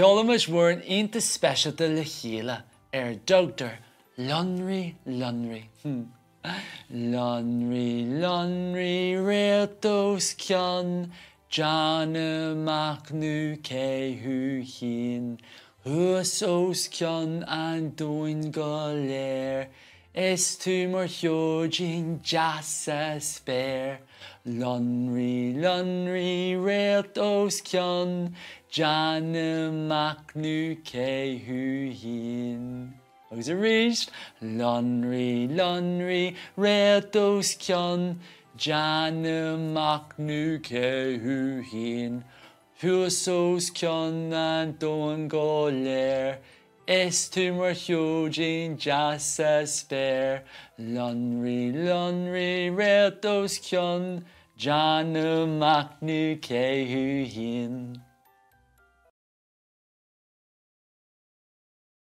Ceolamas mhuir an ionta speisialta le chéile Dr. Lonraigh. Lonraigh réaltos ceann Jana macnú céthú hín Thuas os ceann an dóin go léir Is tú mar theoidín deasa spéir Lonraigh réaltos ceann Jana macnú céthú hín Agus a ríist Lonraigh réaltos ceann Jana macnú céthú hín Thuas os ceann an dóin go léir Is tú mar theoidín deasa spéir Lonraigh réaltos ceann Jana macnú céthú hín